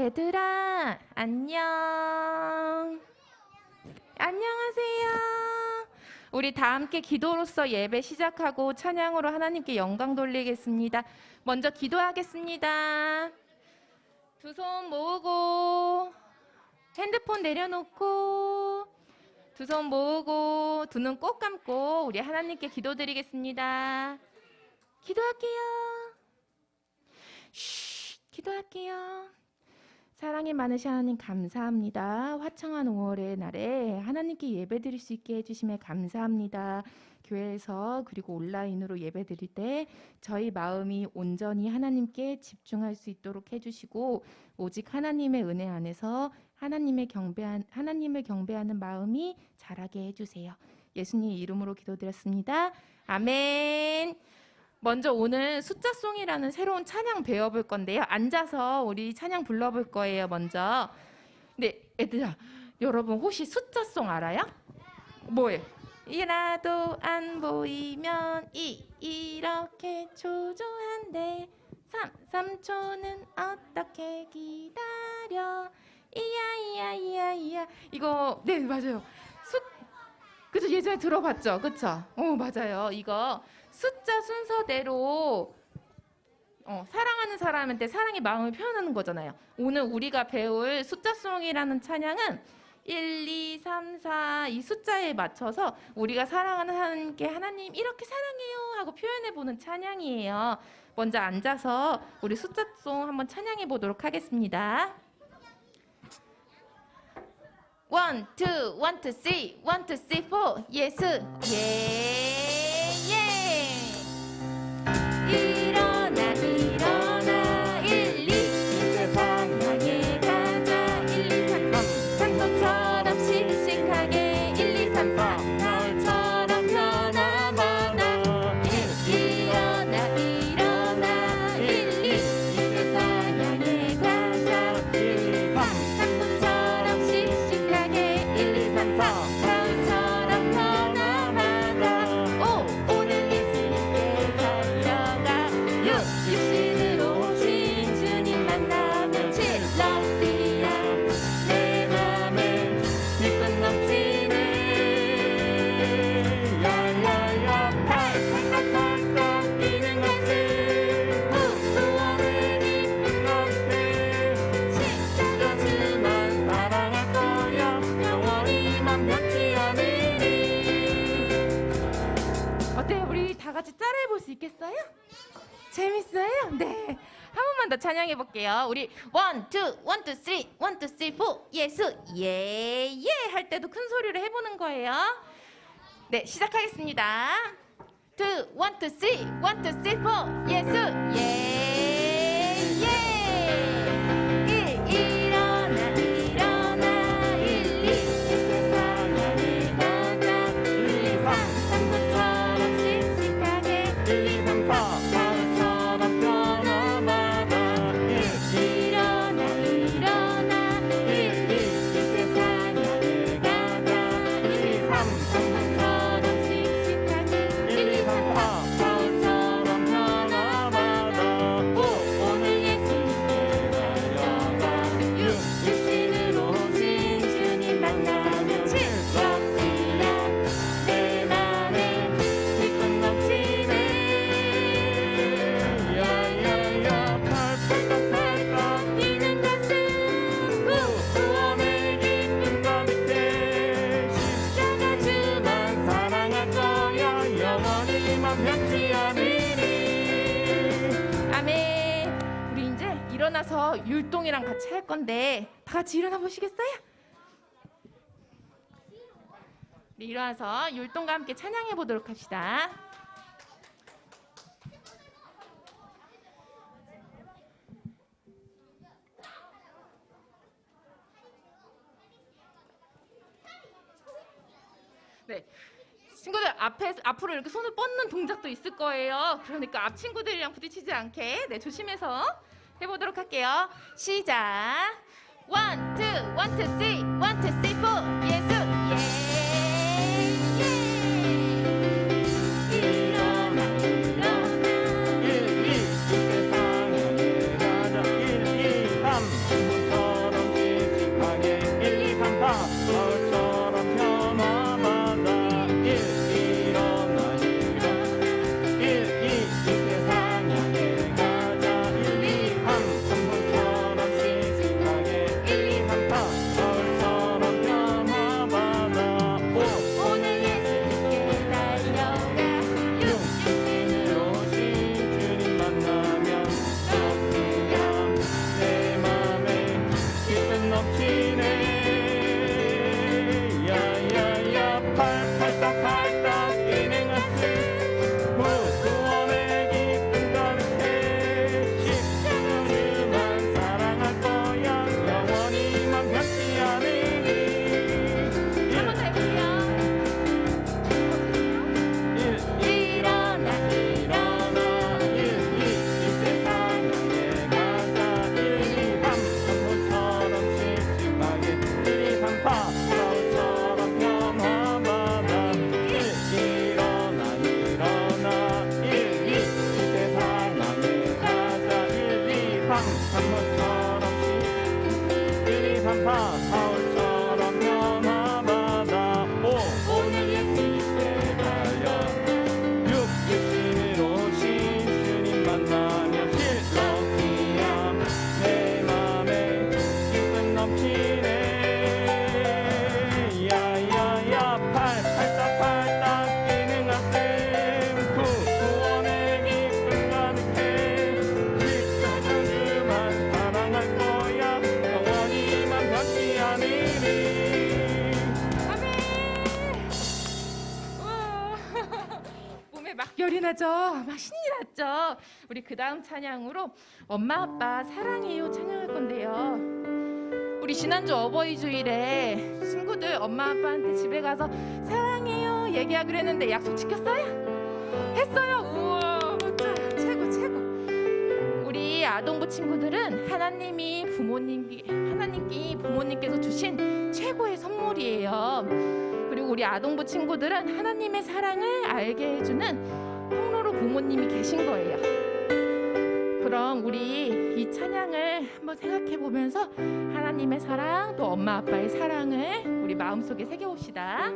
얘들아, 안녕. 안녕하세요. 우리 다 함께 기도로서 예배 시작하고 찬양으로 하나님께 영광 돌리겠습니다. 먼저 기도하겠습니다. 두 손 모으고 핸드폰 내려놓고 두 손 모으고 두 눈 꼭 감고 우리 하나님께 기도드리겠습니다. 기도할게요. 기도할게요. 사랑이 많으신 하나님 감사합니다. 화창한 5월의 날에 하나님께 예배드릴 수 있게 해주심에 감사합니다. 교회에서 그리고 온라인으로 예배드릴 때 저희 마음이 온전히 하나님께 집중할 수 있도록 해주시고 오직 하나님의 은혜 안에서 하나님을 경배하는 마음이 자라게 해주세요. 예수님 이름으로 기도드렸습니다. 아멘. 먼저 오늘 숫자송이라는 새로운 찬양 배워볼 건데요. 앉아서 우리 찬양 불러볼 거예요. 먼저. 네, 얘들아, 여러분 혹시 숫자송 알아요? 뭐예요? 이라도 안 보이면 이렇게 초조한데 3초는 어떻게 기다려 이야 이거 네 맞아요. 그죠? 예전에 들어봤죠? 그쵸? 맞아요. 이거 숫자 순서대로 사랑하는 사람한테 사랑의 마음을 표현하는 거잖아요. 오늘 우리가 배울 숫자송이라는 찬양은 1, 2, 3, 4 이 숫자에 맞춰서 우리가 사랑하는 하나님께 하나님 이렇게 사랑해요 하고 표현해보는 찬양이에요. 먼저 앉아서 우리 숫자송 한번 찬양해 보도록 하겠습니다. 1, 2, 1, 2, 3, 1, 2, 3, 4 예수 일어나 1, 2 세상 향해 가자 1, 2, 3, 4 산소처럼 씩씩하게 1, 2, 3, 4 가을처럼 변화마다 일어나 1, 2 세상 향해 가자 1, 2, 3 산소처럼 씩씩하게 1, 2, 3, 4 가을처럼 변화마다 오늘 예수님께 달려가 육신으로 오신 주님 만나면 칠러디야 내 맘에 기쁨 넘치네 야야야 팔팔팔팔 뛰는 가슴 구원을 기쁜 것에 십자가 주만 사랑할 거야 영원히만 변치 않으리. 어때요? 우리 다 같이 따라해 볼 수 있겠어요? 재밌어요? 네. 한 번만 더 찬양해 볼게요. 우리 1, 2, 1, 2, 3, 1, 2, 3, 4 예수 예예 할 때도 큰 소리로 해보는 거예요. 네, 시작하겠습니다. 2, 1, 2, 3, 1, 2, 3, 4 예수 예예 일어나 1, 2 세상 향해 가자 1, 2, 3 산소처럼 씩씩하게 1, 2, 3, 4 가을처럼 변화마다 일어나 1, 2 세상 향해 가자 1, 2, 3 산소처럼 씩씩하게 1, 2, 3, 4 가을처럼 변화마다 오늘 예수님께 달려가 육신으로 오신 주님 만나면 칠러디야 내 맘에 기쁨 넘치네 야야야 팔팔팔팔 뛰는 가슴 구원의 기쁨 가득해 십자가 주만 사랑할 거야 영원히만 변치 않으리. 아멘. 우리 이제 일어나서 율동이랑 같이 할 건데 다 같이 일어나 보시겠어요? 우리 일어나서 율동과 함께 찬양해 보도록 합시다. 네, 친구들 앞으로 이렇게 손을 뻗는 동작도 있을 거예요. 그러니까 앞 친구들이랑 부딪히지 않게 조심해서 해보도록 할게요. 시작. 1, 2, 1, 2, 3, 1, 2, 3, 4 예수 일어나 1, 2 세상 향해 가자 1, 2, 3 당연하죠. 막 신이 났죠. 우리 그 다음 찬양으로 엄마 아빠 사랑해요 찬양할 건데요. 우리 지난주 어버이 주일에 친구들 엄마 아빠한테 집에 가서 사랑해요 얘기하기로 했는데 약속 지켰어요? 했어요. 우와 최고 최고. 우리 아동부 친구들은 하나님께 부모님께서 주신 최고의 선물이에요. 그리고 우리 아동부 친구들은 하나님의 사랑을 알게 해주는 통로로 부모님이 계신 거예요. 그럼 우리 이 찬양을 한번 생각해 보면서 하나님의 사랑 또 엄마 아빠의 사랑을 우리 마음속에 새겨봅시다.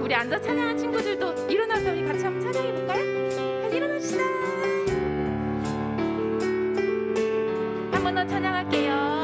우리 앉아 찬양한 친구들도 일어나서 우리 같이 한번 찬양해 볼까요? 일어납시다. 한 번 더 찬양할게요.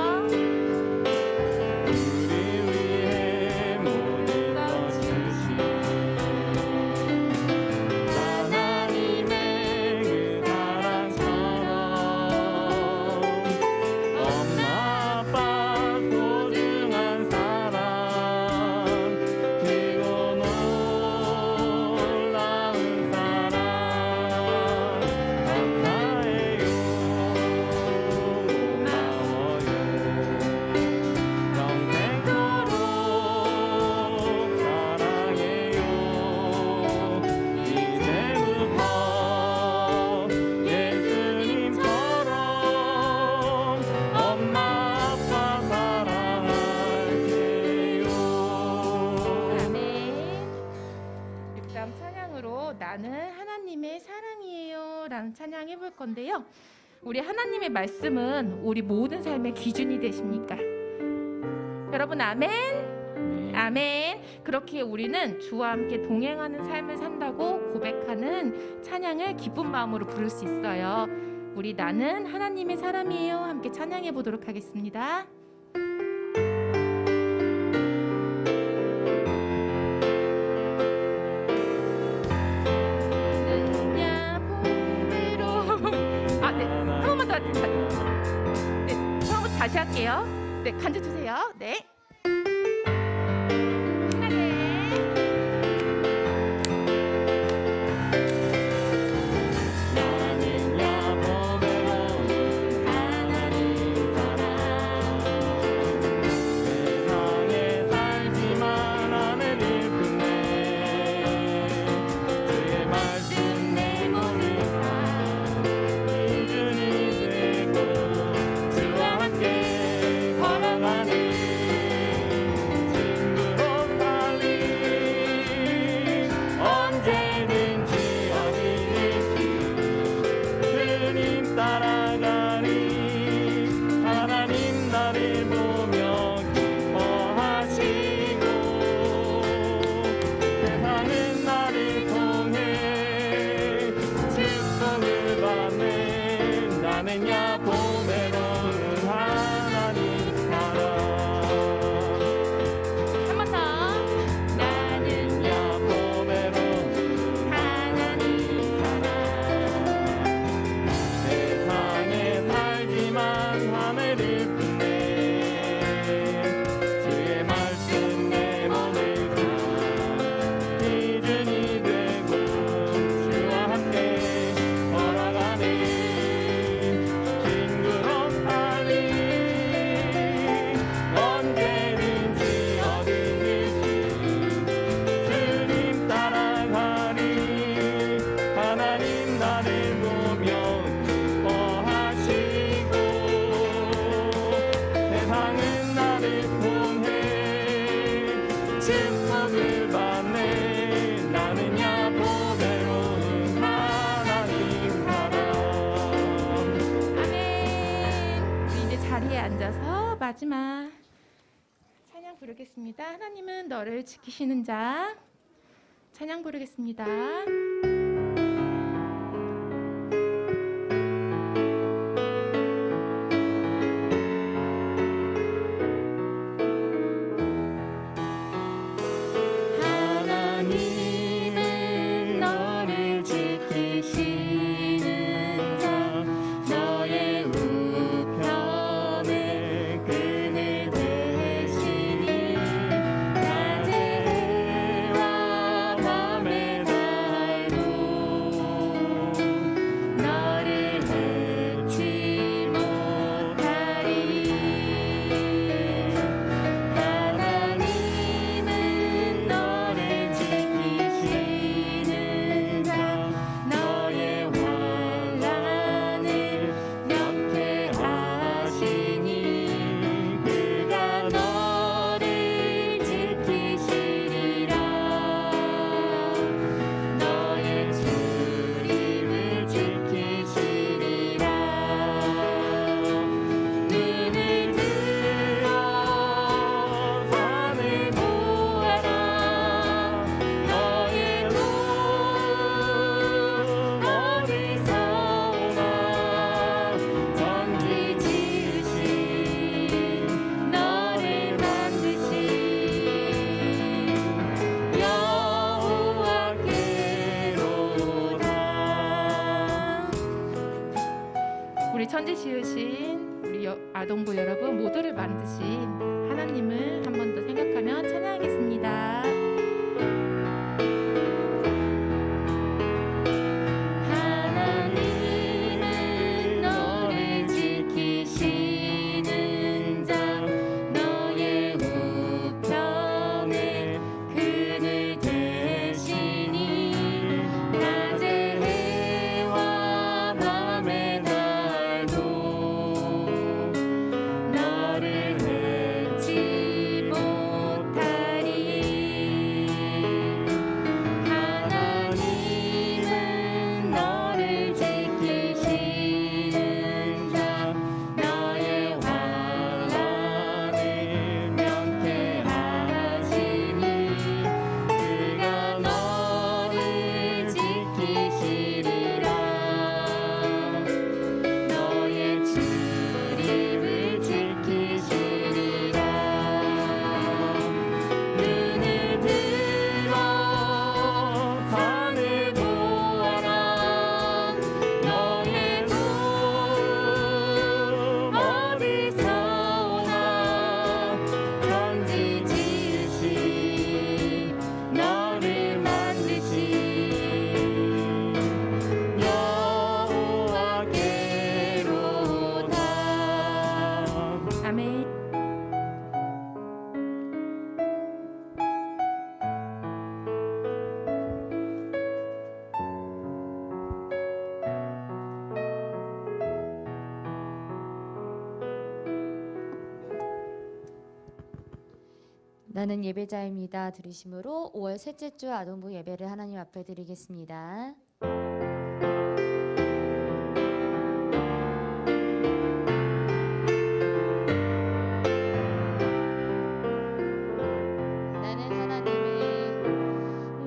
나는 하나님의 사랑이에요 라는 찬양 해볼 건데요. 우리 하나님의 말씀은 우리 모든 삶의 기준이 되십니까? 여러분 아멘? 아멘. 그렇게 우리는 주와 함께 동행하는 삶을 산다고 고백하는 찬양을 기쁜 마음으로 부를 수 있어요. 우리 나는 하나님의 사람이에요 함께 찬양해 보도록 하겠습니다. 처음부터 다시 할게요. 네, 간주 주세요. 네. 걸어가는 마지막 찬양 부르겠습니다. 하나님은 너를 지키시는 자. 찬양 부르겠습니다. 하나님은 너를 지키시는 자 너의 우편에 그늘 되시니 낮에와 밤의 날도 너를 해치 못하리 하나님은 너를 지키시는 자 너의 환난을 면케하시니 그가 너를 지키시리라 너의 출입을 지키시리라 눈을 들어 산을 보아라 너의 路어디서 오나 천지 지으신 너를 만드신 여호와께로다 우리 천지 지으신 우리 아동부 여러분 모두를 만드신 하나님을 한 번 더 생각하며 찬양하겠습니다. 하나님은 너를 지키시는 자 너의 우편에 그늘 되시니 낮의 해와 밤의 날도 너를 해치 못하리 하나님은 너를 지키시는 자 너의 환난을 면케하시니 그가 너를 지키시리라 너의 출입을 지키시리라 눈을 들어 산을 보아라 너의 路어디서 오나 천지 지으신 너를 만드신 여호와께로다 아멘. 나는 예배자입니다. 들으심으로 5월 셋째 주 아동부 예배를 하나님 앞에 드리겠습니다.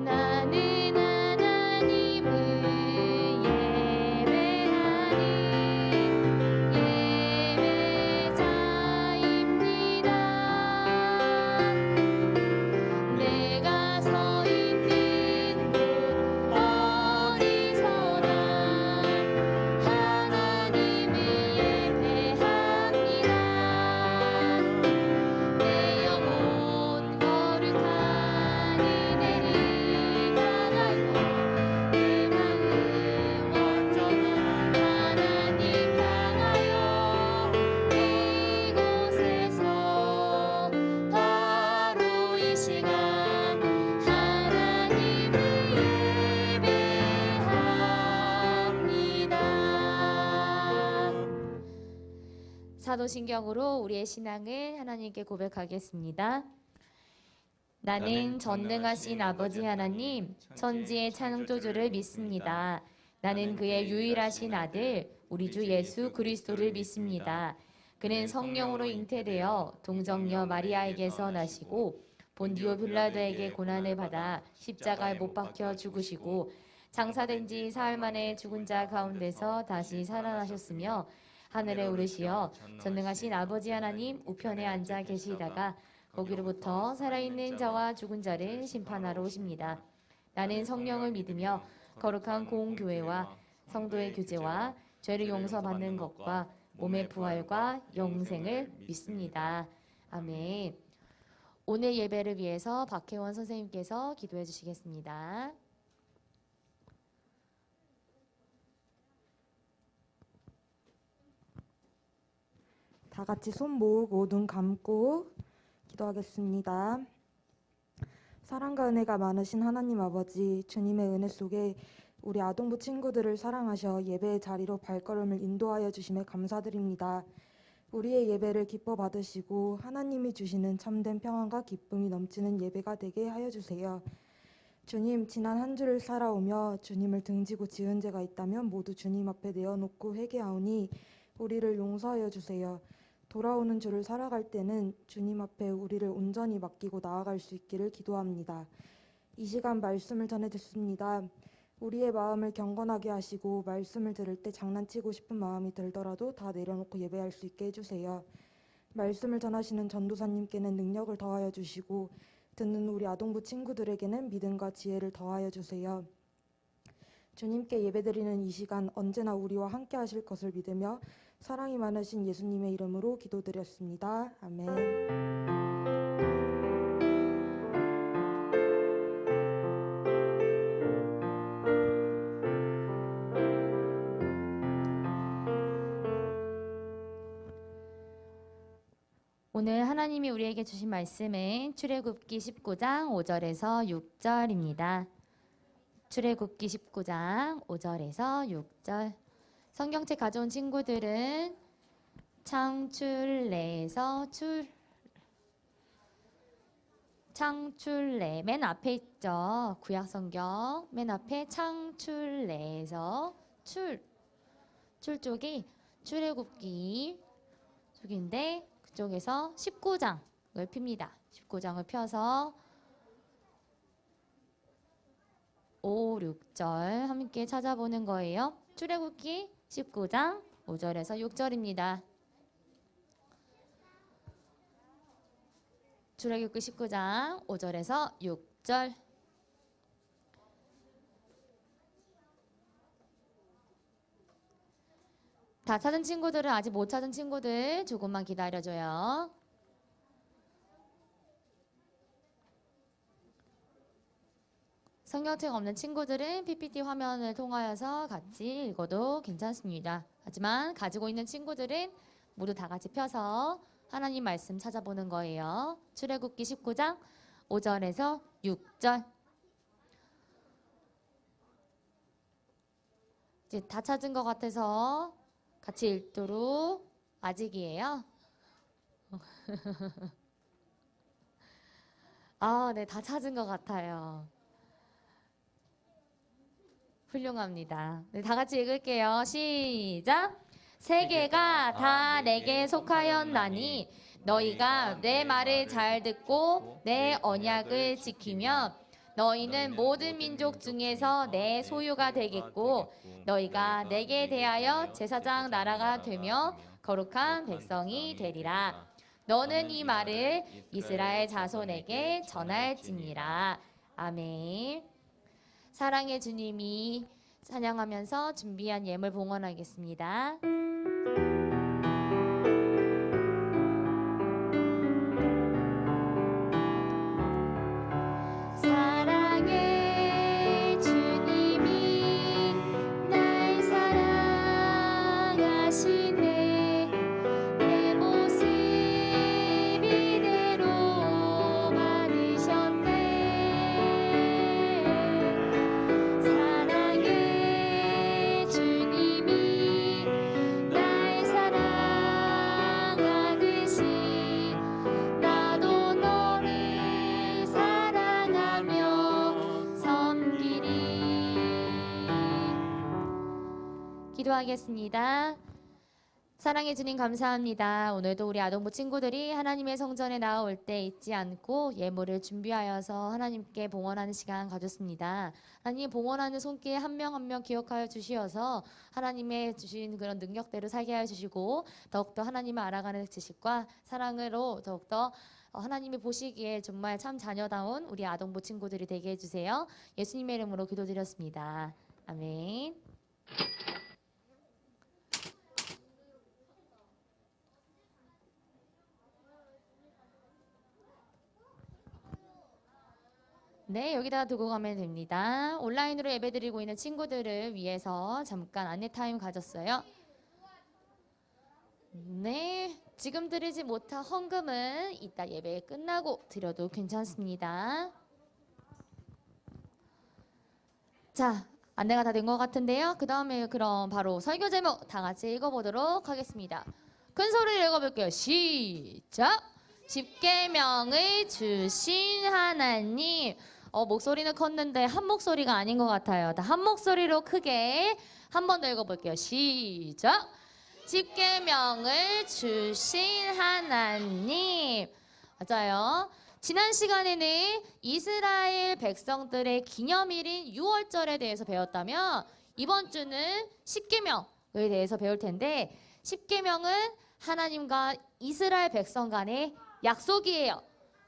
나는 하나님을 예배하니 예배자입니다. 내가 서 있는 곳 어디서나 하나님을 예배합니다. 내 영혼 거룩하니 내리다가요 내 마음 온전한 하나님 향하여 이곳에서 바로 이 시간 하나님을 예배합니다. 사도신경으로 우리의 신앙을 하나님께 고백하겠습니다. 나는 전능하신 아버지 하나님, 천지의 창조주를 믿습니다. 나는 그의 유일하신 아들, 우리 주 예수 그리스도를 믿습니다. 그는 성령으로 잉태되어 동정녀 마리아에게서 나시고 본디오 빌라도에게 고난을 받아 십자가에 못 박혀 죽으시고 장사된 지 사흘 만에 죽은 자 가운데서 다시 살아나셨으며 하늘에 오르시어 전능하신 아버지 하나님 우편에 앉아 계시다가 거기로부터 살아있는 자와 죽은 자를 심판하러 오십니다. 나는 성령을 믿으며 거룩한 공교회와 성도의 교제와 죄를 용서받는 것과 몸의 부활과 영생을 믿습니다. 아멘. 오늘 예배를 위해서 박혜원 선생님께서 기도해 주시겠습니다. 다 같이 손 모으고 눈 감고 기도하겠습니다. 사랑과 은혜가 많으신 하나님 아버지, 주님의 은혜 속에 우리 아동부 친구들을 사랑하셔 예배의 자리로 발걸음을 인도하여 주심에 감사드립니다. 우리의 예배를 기뻐 받으시고 하나님이 주시는 참된 평안과 기쁨이 넘치는 예배가 되게 하여 주세요. 주님, 지난 한 주를 살아오며 주님을 등지고 지은 죄가 있다면 모두 주님 앞에 내어놓고 회개하오니 우리를 용서하여 주세요. 돌아오는 주를 살아갈 때는 주님 앞에 우리를 온전히 맡기고 나아갈 수 있기를 기도합니다. 이 시간 말씀을 전해 듣습니다. 우리의 마음을 경건하게 하시고 말씀을 들을 때 장난치고 싶은 마음이 들더라도 다 내려놓고 예배할 수 있게 해주세요. 말씀을 전하시는 전도사님께는 능력을 더하여 주시고 듣는 우리 아동부 친구들에게는 믿음과 지혜를 더하여 주세요. 주님께 예배드리는 이 시간 언제나 우리와 함께 하실 것을 믿으며 사랑이 많으신 예수님의 이름으로 기도드렸습니다. 아멘. 오늘 하나님이 우리에게 주신 말씀은 출애굽기 19장 5절에서 6절입니다. 출애굽기 19장 5절에서 6절. 성경책 가져온 친구들은 창출래 맨 앞에 있죠. 구약 성경 맨 앞에 창출래에서 출 쪽이 출애굽기 쪽인데 그쪽에서 19장을 핍니다. 19장을 펴서 5, 6절 함께 찾아보는 거예요. 출애굽기 19장 5절에서 6절입니다. 출애굽기 19장 5절에서 6절. 다 찾은 친구들은 아직 못 찾은 친구들 조금만 기다려줘요. 성경책 없는 친구들은 PPT 화면을 통하여서 같이 읽어도 괜찮습니다. 하지만 가지고 있는 친구들은 모두 다 같이 펴서 하나님 말씀 찾아보는 거예요. 출애굽기 19장 5절에서 6절. 이제 다 찾은 것 같아서 같이 읽도록 아직이에요. 네, 다 찾은 것 같아요. 훌륭합니다. 네, 다 같이 읽을게요. 시작! 세계가 다 내게 속하였나니 너희가 내 말을 잘 듣고 내 언약을 지키면 너희는 모든 민족 중에서 내 소유가 되겠고 너희가 내게 대하여 제사장 나라가 되며 거룩한 백성이 되리라. 너는 이 말을 이스라엘 자손에게 전할지니라. 아멘. 사랑의 주님이 찬양하면서 준비한 예물 봉헌하겠습니다. 사랑의 주님이 날 사랑하시네. 내 모습 이대로 받으셨네. 사랑의 주님이 날 사랑하듯이 나도 너를 사랑하며 섬기리. 기도하겠습니다. 사랑해 주님 감사합니다. 오늘도 우리 아동부 친구들이 하나님의 성전에 나아올 때 잊지 않고 예물을 준비하여서 하나님께 봉헌하는 시간 가졌습니다. 하나님 봉헌하는 손길 한 명 한 명 기억하여 주시어서 하나님의 주신 그런 능력대로 살게 하여 주시고 더욱더 하나님을 알아가는 지식과 사랑으로 더욱더 하나님이 보시기에 정말 참 자녀다운 우리 아동부 친구들이 되게 해주세요. 예수님의 이름으로 기도드렸습니다. 아멘. 네, 여기다 두고 가면 됩니다. 온라인으로 예배드리고 있는 친구들을 위해서 잠깐 안내 타임 가졌어요. 네, 지금 드리지 못한 헌금은 이따 예배 끝나고 드려도 괜찮습니다. 자, 안내가 다 된 것 같은데요. 그 다음에 그럼 바로 설교 제목 다 같이 읽어보도록 하겠습니다. 큰 소리를 읽어볼게요. 시작! 십계명을 주신 하나님. 목소리는 컸는데 한 목소리가 아닌 것 같아요. 다 한 목소리로 크게 한 번 더 읽어볼게요. 시작! 십계명을 주신 하나님. 맞아요. 지난 시간에는 이스라엘 백성들의 기념일인 6월절에 대해서 배웠다면 이번 주는 십계명에 대해서 배울 텐데 십계명은 하나님과 이스라엘 백성 간의 약속이에요.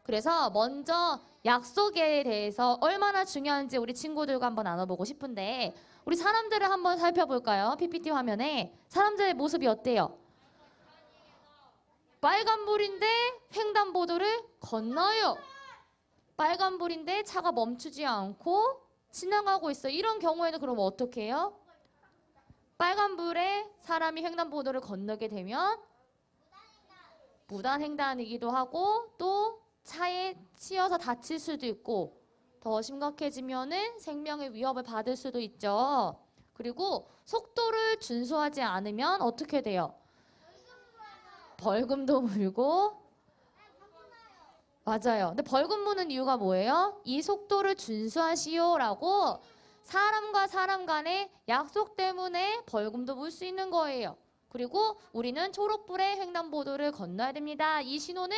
그래서 먼저 약속에 대해서 얼마나 중요한지 우리 친구들과 한번 나눠보고 싶은데 우리 사람들을 한번 살펴볼까요? PPT 화면에 사람들의 모습이 어때요? 빨간불인데 횡단보도를 건너요. 빨간불인데 차가 멈추지 않고 지나가고 있어요. 이런 경우에는 그럼 어떻게 해요? 빨간불에 사람이 횡단보도를 건너게 되면 무단횡단이기도 하고 또 차에 치여서 다칠 수도 있고 더 심각해지면은 생명의 위협을 받을 수도 있죠. 그리고 속도를 준수하지 않으면 어떻게 돼요? 벌금도 물고. 맞아요. 근데 벌금 무는 이유가 뭐예요? 이 속도를 준수하시오라고 사람과 사람 간의 약속 때문에 벌금도 물 수 있는 거예요. 그리고 우리는 초록불에 횡단보도를 건너야 됩니다. 이 신호는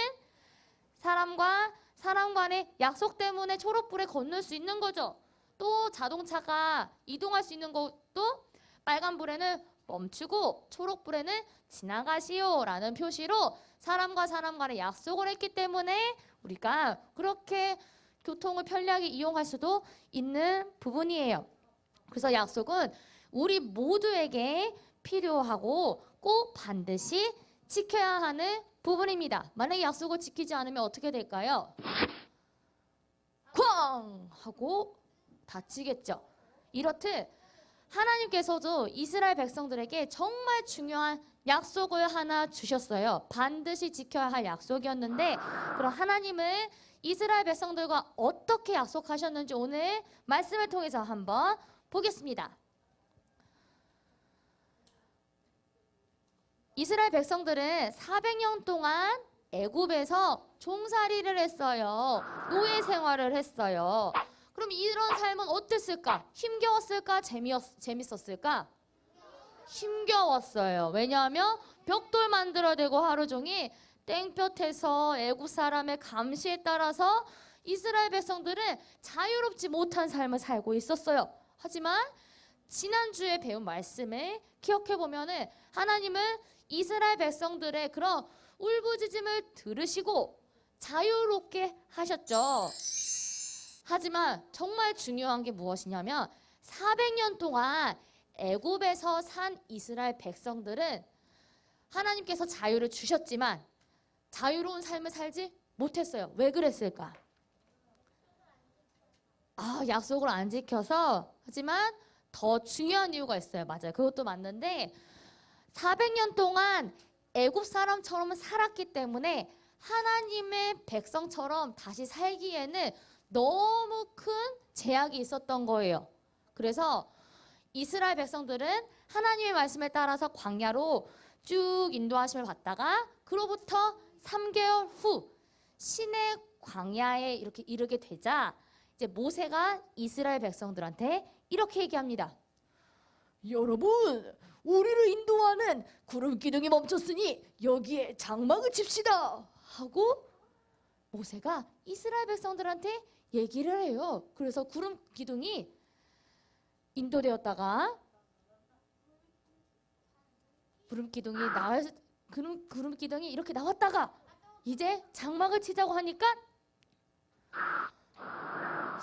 사람과 사람 간의 약속 때문에 초록불에 건널 수 있는 거죠. 또 자동차가 이동할 수 있는 것도 빨간불에는 멈추고 초록불에는 지나가시오라는 표시로 사람과 사람 간의 약속을 했기 때문에 우리가 그렇게 교통을 편리하게 이용할 수도 있는 부분이에요. 그래서 약속은 우리 모두에게 필요하고 꼭 반드시 지켜야 하는 부분입니다. 만약에 약속을 지키지 않으면 어떻게 될까요? 쾅! 하고 다치겠죠. 이렇듯 하나님께서도 이스라엘 백성들에게 정말 중요한 약속을 하나 주셨어요. 반드시 지켜야 할 약속이었는데 그럼 하나님은 이스라엘 백성들과 어떻게 약속하셨는지 오늘 말씀을 통해서 한번 보겠습니다. 이스라엘 백성들은 400년 동안 애굽에서 종살이를 했어요. 노예 생활을 했어요. 그럼 이런 삶은 어땠을까? 힘겨웠을까? 재밌었을까? 힘겨웠어요. 왜냐하면 벽돌 만들어대고 하루 종일 땡볕에서 애굽 사람의 감시에 따라서 이스라엘 백성들은 자유롭지 못한 삶을 살고 있었어요. 하지만 지난주에 배운 말씀을 기억해 보면은 하나님은 이스라엘 백성들의 그런 울부짖음을 들으시고 자유롭게 하셨죠. 하지만 정말 중요한 게 무엇이냐면 400년 동안 애굽에서 산 이스라엘 백성들은 하나님께서 자유를 주셨지만 자유로운 삶을 살지 못했어요. 왜 그랬을까? 약속을 안 지켜서. 하지만 더 중요한 이유가 있어요. 맞아요. 그것도 맞는데 400년 동안 애굽 사람처럼 살았기 때문에 하나님의 백성처럼 다시 살기에는 너무 큰 제약이 있었던 거예요. 그래서 이스라엘 백성들은 하나님의 말씀에 따라서 광야로 쭉 인도하심을 받다가 그로부터 3개월 후 시내 광야에 이렇게 이르게 되자 이제 모세가 이스라엘 백성들한테 이렇게 얘기합니다. 여러분, 우리를 인도하는 구름 기둥이 멈췄으니 여기에 장막을 칩시다 하고 모세가 이스라엘 백성들한테 얘기를 해요. 그래서 구름 기둥이 인도되었다가 구름 기둥이 이렇게 나왔다가 이제 장막을 치자고 하니까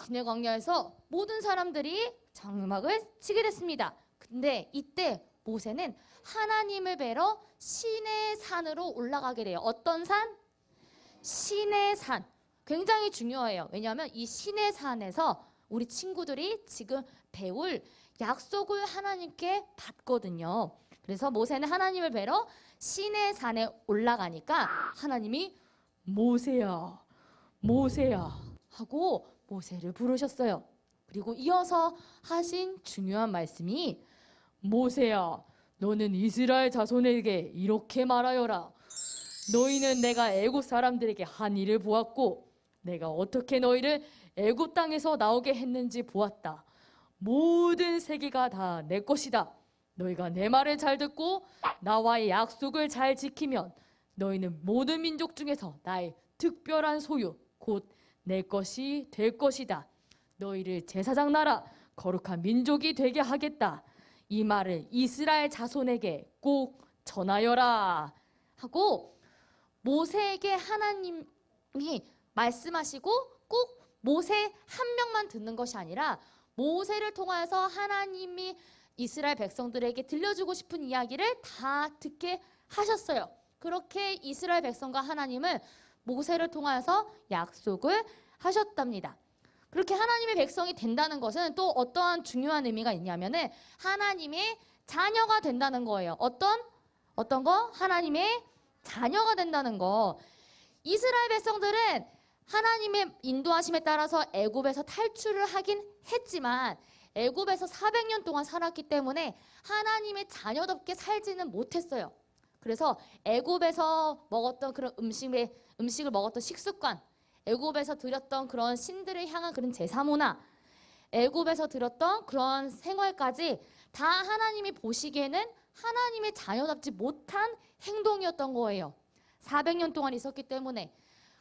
시내 광야에서 모든 사람들이 장막을 치게 됐습니다. 근데 이때 모세는 하나님을 뵈러 시내 산으로 올라가게 돼요. 어떤 산? 시내 산. 굉장히 중요해요. 왜냐하면 이 시내 산에서 우리 친구들이 지금 배울 약속을 하나님께 받거든요. 그래서 모세는 하나님을 뵈러 시내 산에 올라가니까 하나님이 모세야, 모세야 하고 모세를 부르셨어요. 그리고 이어서 하신 중요한 말씀이 모세야, 너는 이스라엘 자손에게 이렇게 말하여라. 너희는 내가 애굽 사람들에게 한 일을 보았고 내가 어떻게 너희를 애굽 땅에서 나오게 했는지 보았다. 모든 세계가 다 내 것이다. 너희가 내 말을 잘 듣고 나와의 약속을 잘 지키면 너희는 모든 민족 중에서 나의 특별한 소유 곧 내 것이 될 것이다. 너희를 제사장 나라 거룩한 민족이 되게 하겠다. 이 말을 이스라엘 자손에게 꼭 전하여라 하고 모세에게 하나님이 말씀하시고 꼭 모세 한 명만 듣는 것이 아니라 모세를 통하여서 하나님이 이스라엘 백성들에게 들려주고 싶은 이야기를 다 듣게 하셨어요. 그렇게 이스라엘 백성과 하나님은 모세를 통하여서 약속을 하셨답니다. 그렇게 하나님의 백성이 된다는 것은 또 어떠한 중요한 의미가 있냐면은 하나님의 자녀가 된다는 거예요. 어떤 거? 하나님의 자녀가 된다는 거. 이스라엘 백성들은 하나님의 인도하심에 따라서 애굽에서 탈출을 하긴 했지만 애굽에서 400년 동안 살았기 때문에 하나님의 자녀답게 살지는 못했어요. 그래서 애굽에서 먹었던 그런 음식을 먹었던 식습관, 애굽에서 드렸던 그런 신들을 향한 그런 제사 문화, 애굽에서 드렸던 그런 생활까지 다 하나님이 보시기에는 하나님의 자녀답지 못한 행동이었던 거예요. 400년 동안 있었기 때문에.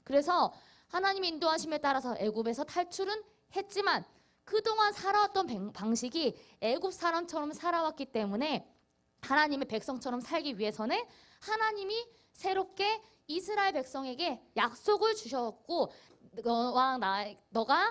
그래서 하나님의 인도하심에 따라서 애굽에서 탈출은 했지만 그동안 살아왔던 방식이 애굽 사람처럼 살아왔기 때문에 하나님의 백성처럼 살기 위해서는 하나님이 새롭게 이스라엘 백성에게 약속을 주셨고 너가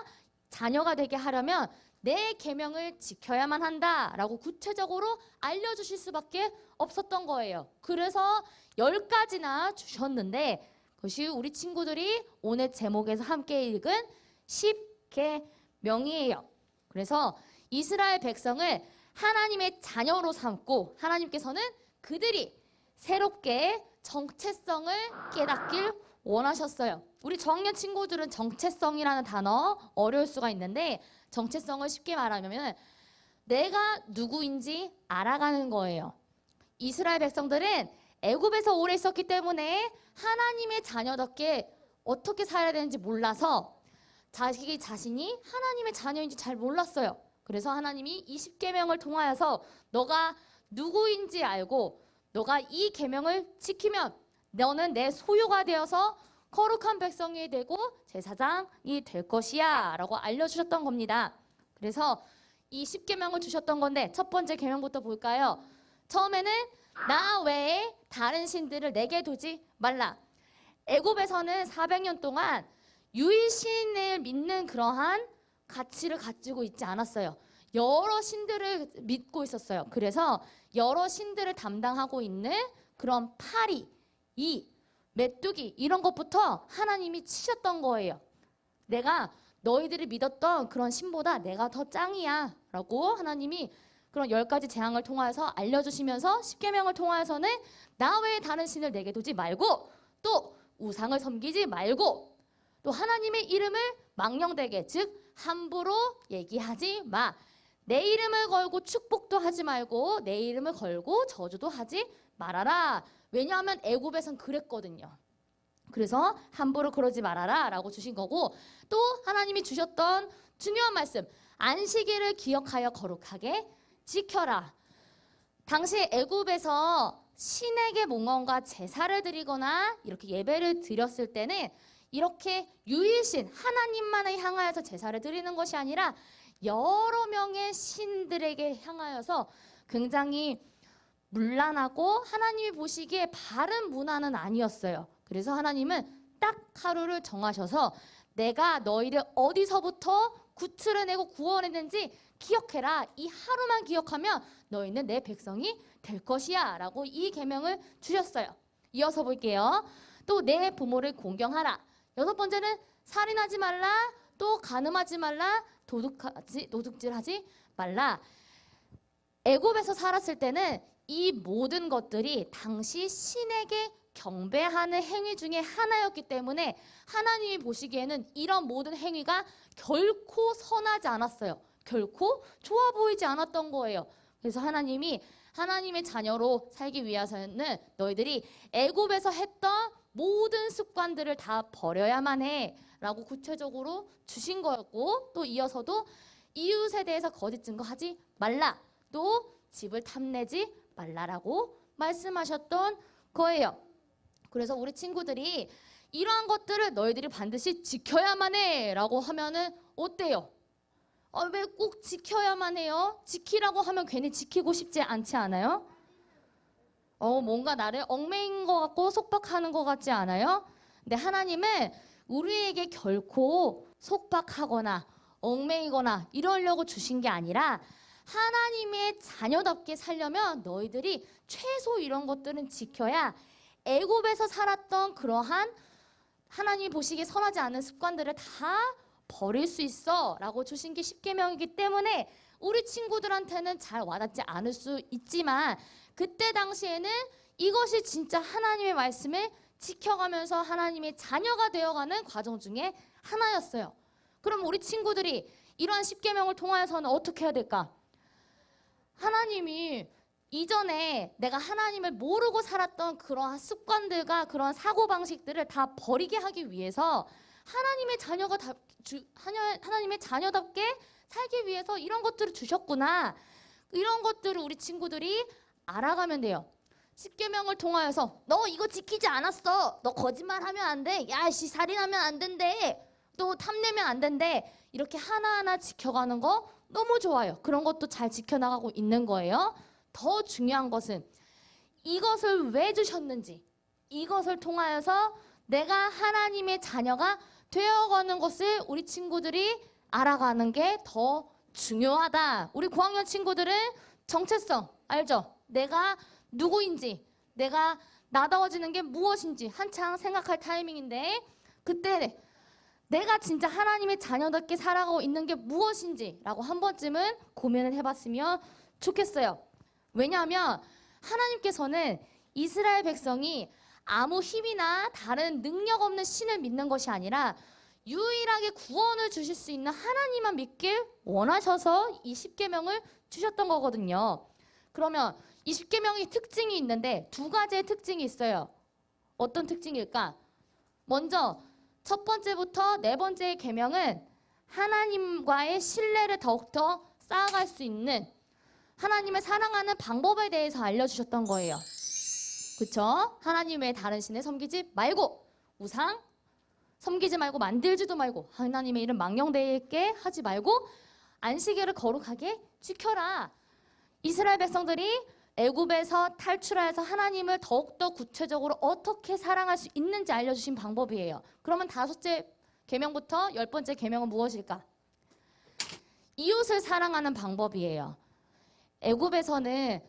자녀가 되게 하려면 내 계명을 지켜야만 한다라고 구체적으로 알려주실 수밖에 없었던 거예요. 그래서 10가지나 주셨는데 그것이 우리 친구들이 오늘 제목에서 함께 읽은 10계명이에요. 그래서 이스라엘 백성을 하나님의 자녀로 삼고 하나님께서는 그들이 새롭게 정체성을 깨닫길 원하셨어요. 우리 저학년 친구들은 정체성이라는 단어 어려울 수가 있는데 정체성을 쉽게 말하면 내가 누구인지 알아가는 거예요. 이스라엘 백성들은 애굽에서 오래 있었기 때문에 하나님의 자녀답게 어떻게 살아야 되는지 몰라서 자기 자신이 하나님의 자녀인지 잘 몰랐어요. 그래서 하나님이 20계명을 통하여서 너가 누구인지 알고 너가 이 계명을 지키면 너는 내 소유가 되어서 거룩한 백성이 되고 제사장이 될 것이야 라고 알려주셨던 겁니다. 그래서 이 10계명을 주셨던 건데 첫 번째 계명부터 볼까요? 처음에는 나 외에 다른 신들을 내게 두지 말라. 애굽에서는 400년 동안 유일신을 믿는 그러한 가치를 가지고 있지 않았어요. 여러 신들을 믿고 있었어요. 그래서 여러 신들을 담당하고 있는 그런 파리, 메뚜기 이런 것부터 하나님이 치셨던 거예요. 내가 너희들이 믿었던 그런 신보다 내가 더 짱이야 라고 하나님이 그런 10가지 재앙을 통하여서 알려주시면서 10계명을 통하여서는 나 외에 다른 신을 내게 두지 말고 또 우상을 섬기지 말고 또 하나님의 이름을 망령되게 즉 함부로 얘기하지 마. 내 이름을 걸고 축복도 하지 말고 내 이름을 걸고 저주도 하지 말아라. 왜냐하면 애굽에선 그랬거든요. 그래서 함부로 그러지 말아라 라고 주신 거고 또 하나님이 주셨던 중요한 말씀 안식일을 기억하여 거룩하게 지켜라. 당시 애굽에서 신에게 뭔가 제사를 드리거나 이렇게 예배를 드렸을 때는 이렇게 유일신 하나님만을 향하여서 제사를 드리는 것이 아니라 여러 명의 신들에게 향하여서 굉장히 문란하고 하나님이 보시기에 바른 문화는 아니었어요. 그래서 하나님은 딱 하루를 정하셔서 내가 너희를 어디서부터 구출을 내고 구원했는지 기억해라. 이 하루만 기억하면 너희는 내 백성이 될 것이야 라고 이 계명을 주셨어요. 이어서 볼게요. 또 내 부모를 공경하라. 여섯 번째는 살인하지 말라. 또 간음하지 말라. 도둑질하지 말라. 애굽에서 살았을 때는 이 모든 것들이 당시 신에게 경배하는 행위 중에 하나였기 때문에 하나님이 보시기에는 이런 모든 행위가 결코 선하지 않았어요. 결코 좋아 보이지 않았던 거예요. 그래서 하나님이 하나님의 자녀로 살기 위해서는 너희들이 애굽에서 했던 모든 습관들을 다 버려야만 해 라고 구체적으로 주신 거였고, 또 이어서도 이웃에 대해서 거짓 증거하지 말라, 또 집을 탐내지 말라라고 말씀하셨던 거예요. 그래서 우리 친구들이 이러한 것들을 너희들이 반드시 지켜야만 해 라고 하면은 어때요? 왜 꼭 지켜야만 해요? 지키라고 하면 괜히 지키고 싶지 않지 않아요? 뭔가 나를 얽매인 것 같고 속박하는 것 같지 않아요? 근데 하나님은 우리에게 결코 속박하거나 얽매이거나 이러려고 주신 게 아니라 하나님의 자녀답게 살려면 너희들이 최소 이런 것들은 지켜야 애굽에서 살았던 그러한 하나님이 보시기에 선하지 않은 습관들을 다 버릴 수 있어 라고 주신 게 십계명이기 때문에 우리 친구들한테는 잘 와닿지 않을 수 있지만 그때 당시에는 이것이 진짜 하나님의 말씀을 지켜가면서 하나님의 자녀가 되어가는 과정 중에 하나였어요. 그럼 우리 친구들이 이러한 십계명을 통하여서는 어떻게 해야 될까? 하나님이 이전에 내가 하나님을 모르고 살았던 그러한 습관들과 그러한 사고방식들을 다 버리게 하기 위해서 하나님의 자녀답게 살기 위해서 이런 것들을 주셨구나. 이런 것들을 우리 친구들이 알아가면 돼요. 십계명을 통하여서 너 이거 지키지 않았어. 너 거짓말하면 안 돼. 야씨 살인하면 안 된대. 또 탐내면 안 된대. 이렇게 하나하나 지켜가는 거 너무 좋아요. 그런 것도 잘 지켜나가고 있는 거예요. 더 중요한 것은 이것을 왜 주셨는지, 이것을 통하여서 내가 하나님의 자녀가 되어가는 것을 우리 친구들이 알아가는 게 더 중요하다. 우리 고학년 친구들은 정체성 알죠? 내가 누구인지, 내가 나다워지는 게 무엇인지 한창 생각할 타이밍인데 그때 내가 진짜 하나님의 자녀답게 살아가고 있는 게 무엇인지 라고 한 번쯤은 고민을 해봤으면 좋겠어요. 왜냐하면 하나님께서는 이스라엘 백성이 아무 힘이나 다른 능력 없는 신을 믿는 것이 아니라 유일하게 구원을 주실 수 있는 하나님만 믿길 원하셔서 이 십계명을 주셨던 거거든요. 그러면 이 십계명의 특징이 있는데 두 가지의 특징이 있어요. 어떤 특징일까? 먼저 첫 번째부터 네 번째의 계명은 하나님과의 신뢰를 더욱더 쌓아갈 수 있는 하나님을 사랑하는 방법에 대해서 알려주셨던 거예요. 그쵸? 하나님 외에 다른 신을 섬기지 말고, 우상 섬기지 말고, 만들지도 말고, 하나님의 이름 망령되게 하지 말고 안식일을 거룩하게 지켜라. 이스라엘 백성들이 애굽에서 탈출하여서 하나님을 더욱더 구체적으로 어떻게 사랑할 수 있는지 알려주신 방법이에요. 그러면 다섯째 계명부터 10번째 계명은 무엇일까? 이웃을 사랑하는 방법이에요. 애굽에서는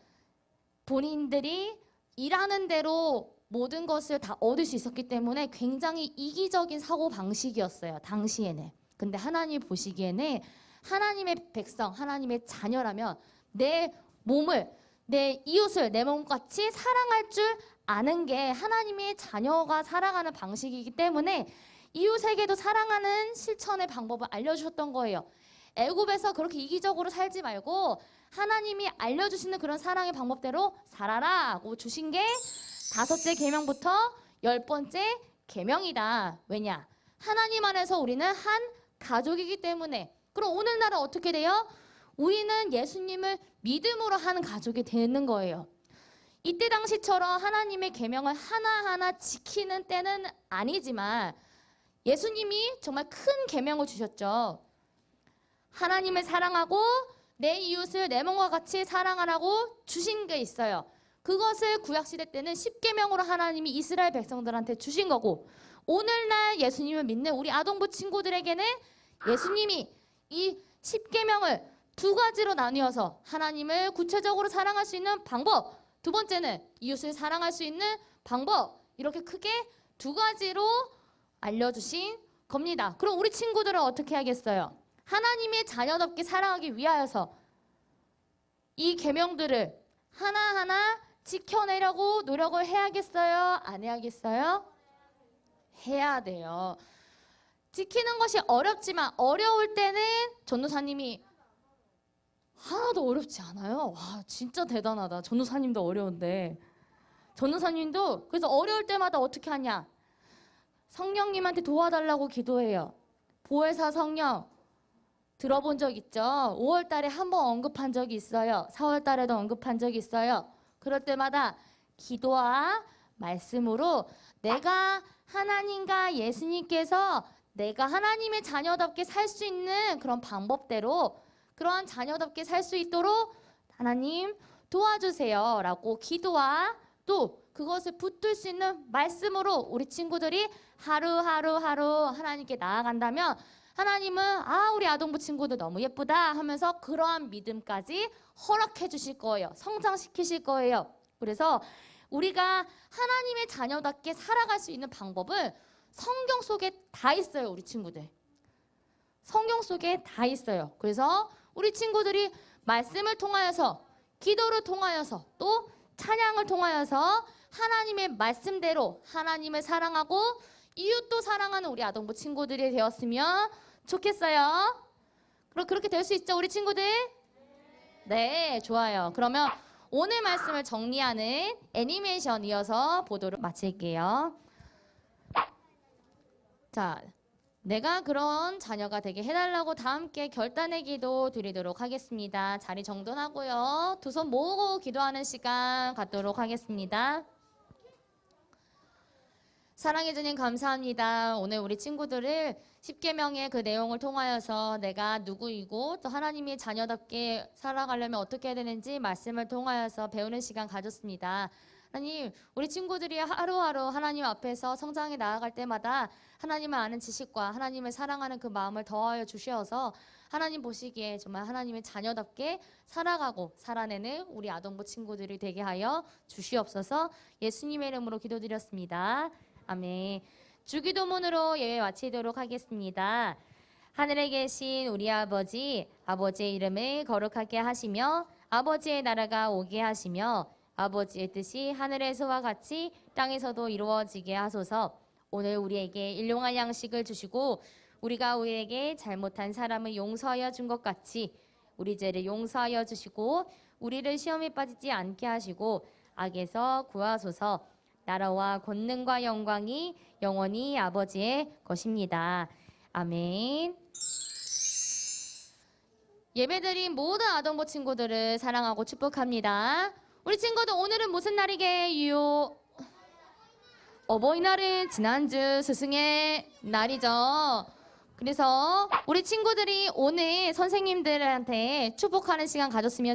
본인들이 일하는 대로 모든 것을 다 얻을 수 있었기 때문에 굉장히 이기적인 사고방식이었어요. 당시에는. 근데 하나님 보시기에는 하나님의 백성, 하나님의 자녀라면 내 몸을, 내 이웃을 내 몸같이 사랑할 줄 아는 게 하나님의 자녀가 살아가는 방식이기 때문에 이웃에게도 사랑하는 실천의 방법을 알려주셨던 거예요. 애굽에서 그렇게 이기적으로 살지 말고 하나님이 알려주시는 그런 사랑의 방법대로 살아라고 주신 게 다섯째 계명부터 10번째 계명이다. 왜냐? 하나님 안에서 우리는 한 가족이기 때문에. 그럼 오늘날은 어떻게 돼요? 우리는 예수님을 믿음으로 하는 가족이 되는 거예요. 이때 당시처럼 하나님의 계명을 하나하나 지키는 때는 아니지만 예수님이 정말 큰 계명을 주셨죠. 하나님을 사랑하고 내 이웃을 내 몸과 같이 사랑하라고 주신 게 있어요. 그것을 구약시대 때는 십계명으로 하나님이 이스라엘 백성들한테 주신 거고, 오늘날 예수님을 믿는 우리 아동부 친구들에게는 예수님이 이 십계명을 두 가지로 나뉘어서 하나님을 구체적으로 사랑할 수 있는 방법, 두 번째는 이웃을 사랑할 수 있는 방법, 이렇게 크게 두 가지로 알려주신 겁니다. 그럼 우리 친구들은 어떻게 하겠어요? 하나님의 자녀답게 살아가기 위하여서 이 계명들을 하나하나 지켜내려고 노력을 해야겠어요? 안 해야겠어요? 해야 돼요. 지키는 것이 어렵지만 어려울 때는 전도사님이 하나도 어렵지 않아요. 와, 진짜 대단하다. 전도사님도 어려운데. 전도사님도 그래서 어려울 때마다 어떻게 하냐? 성령님한테 도와달라고 기도해요. 보혜사 성령 들어본 적 있죠? 5월 달에 한 번 언급한 적이 있어요. 4월 달에도 언급한 적이 있어요. 그럴 때마다 기도와 말씀으로 내가 하나님과 예수님께서 내가 하나님의 자녀답게 살 수 있는 그런 방법대로 그러한 자녀답게 살 수 있도록 하나님 도와주세요 라고 기도와 또 그것을 붙들 수 있는 말씀으로 우리 친구들이 하루하루 하나님께 나아간다면 하나님은 우리 아동부 친구들 너무 예쁘다 하면서 그러한 믿음까지 허락해 주실 거예요. 성장시키실 거예요. 그래서 우리가 하나님의 자녀답게 살아갈 수 있는 방법은 성경 속에 다 있어요. 우리 친구들. 성경 속에 다 있어요. 그래서 우리 친구들이 말씀을 통하여서 기도를 통하여서 또 찬양을 통하여서 하나님의 말씀대로 하나님을 사랑하고 이웃도 사랑하는 우리 아동부 친구들이 되었으면 좋겠어요. 그럼 그렇게 될 수 있죠, 우리 친구들? 네, 좋아요. 그러면 오늘 말씀을 정리하는 애니메이션 이어서 보도록 마칠게요. 자, 내가 그런 자녀가 되게 해달라고 다 함께 결단의 기도 드리도록 하겠습니다. 자리 정돈하고요. 두 손 모으고 기도하는 시간 갖도록 하겠습니다. 사랑해 주님 감사합니다. 오늘 우리 친구들을 십계명의 그 내용을 통하여서 내가 누구이고 또 하나님의 자녀답게 살아가려면 어떻게 해야 되는지 말씀을 통하여서 배우는 시간 가졌습니다. 하나님, 우리 친구들이 하루하루 하나님 앞에서 성장해 나아갈 때마다 하나님을 아는 지식과 하나님을 사랑하는 그 마음을 더하여 주셔서 하나님 보시기에 정말 하나님의 자녀답게 살아가고 살아내는 우리 아동부 친구들이 되게 하여 주시옵소서. 예수님의 이름으로 기도드렸습니다. 아멘. 주기도문으로 예배 마치도록 하겠습니다. 하늘에 계신 우리 아버지, 아버지의 이름을 거룩하게 하시며 아버지의 나라가 오게 하시며 아버지의 뜻이 하늘에서와 같이 땅에서도 이루어지게 하소서. 오늘 우리에게 일용할 양식을 주시고 우리가 우리에게 잘못한 사람을 용서하여 준 것 같이 우리 죄를 용서하여 주시고 우리를 시험에 빠지지 않게 하시고 악에서 구하소서. 나라와 권능과 영광이 영원히 아버지의 것입니다. 아멘. 예배드린 모든 아동부 친구들을 사랑하고 축복합니다. 우리 친구들 오늘은 무슨 날이게요? 어버이날은 지난주 스승의 날이죠. 그래서 우리 친구들이 오늘 선생님들한테 축복하는 시간 가졌으면